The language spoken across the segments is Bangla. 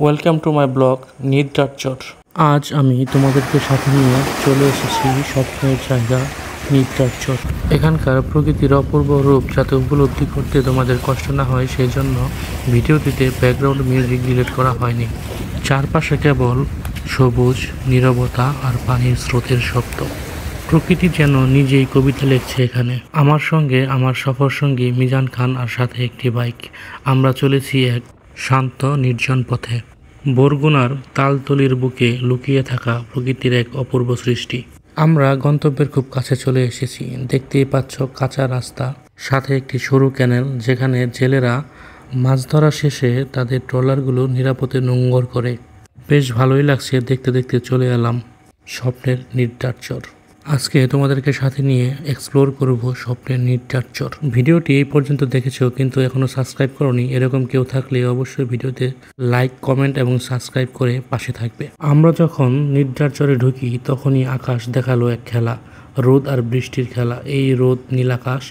ওয়েলকাম টু মাই ব্লগ নির্জারচর। আজ আমি তোমাদেরকে সাথে নিয়ে চলে এসেছি স্বপ্নের জায়গা নির্জারচর। এখানকার প্রকৃতির অপূর্ব রূপ যাতে উপলব্ধি করতে তোমাদের কষ্ট না হয় সেই জন্য ভিডিওটিতে ব্যাকগ্রাউন্ড মিউজিক ডিলিট করা হয়নি। চারপাশে কেবল সবুজ, নীরবতা আর পানির স্রোতের শব্দ। প্রকৃতি যেন নিজেই কবিতা লিখছে এখানে। আমার সঙ্গে আমার সফর সঙ্গী মিজান খান আর সাথে একটি বাইক। আমরা চলেছি এক শান্ত নির্জন পথে। বরগুনার তালতলির বুকে লুকিয়ে থাকা প্রকৃতির এক অপূর্ব সৃষ্টি। আমরা গন্তব্যের খুব কাছে চলে এসেছি। দেখতেই পাচ্ছ কাঁচা রাস্তা, সাথে একটি সরু ক্যানেল যেখানে জেলেরা মাছ ধরা শেষে তাদের ট্রলারগুলো নিরাপদে নোঙর করে। বেশ ভালোই লাগছে দেখতে দেখতে চলে এলাম স্বপ্নের নির্জারচর। আজকে তোমাদেরকে সাথে নিয়ে এক্সপ্লোর করব স্বপ্নের নির্জারচর। ভিডিওটি এই পর্যন্ত দেখেছো কিন্তু এখনও সাবস্ক্রাইব করোনি, এরকম কেউ থাকলে অবশ্যই ভিডিওতে লাইক, কমেন্ট এবং সাবস্ক্রাইব করে পাশে থাকবে। আমরা যখন নির্জারচরে ঢুকি তখনই আকাশ দেখালো এক খেলা, রোদ আর বৃষ্টির খেলা। এই রোদ, নীলাকাশ,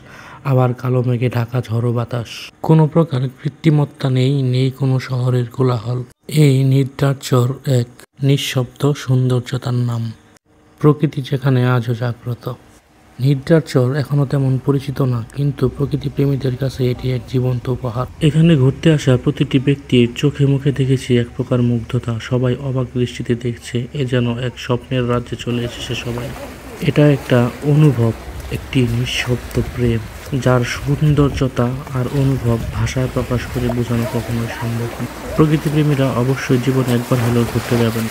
আবার কালো মেঘে ঢাকা ঝড়ো বাতাস। কোনো প্রকার কৃত্রিমত্তা নেই কোনো শহরের কোলাহল। এই নির্জারচর এক নিঃশব্দ সৌন্দর্যতার নাম। প্রকৃতি যেখানে আজও জাগ্রত। নির্জারচর এখনও তেমন পরিচিত না, কিন্তু প্রকৃতি প্রেমীদের কাছে এটি এক জীবন্ত উপহার। এখানে ঘুরতে আসা প্রতিটি ব্যক্তির চোখে মুখে দেখেছি এক প্রকার মুগ্ধতা। সবাই অবাক দৃষ্টিতে দেখছে, এ যেন এক স্বপ্নের রাজ্যে চলে এসেছে সবাই। এটা একটা অনুভব, একটি নিঃশব্দ প্রেম, যার সৌন্দর্যতা আর অনুভব ভাষায় প্রকাশ করে বোঝানো কখনোই সম্ভব না। প্রকৃতিপ্রেমীরা অবশ্যই জীবনে একবার হলেও ঘুরতে যাবেন।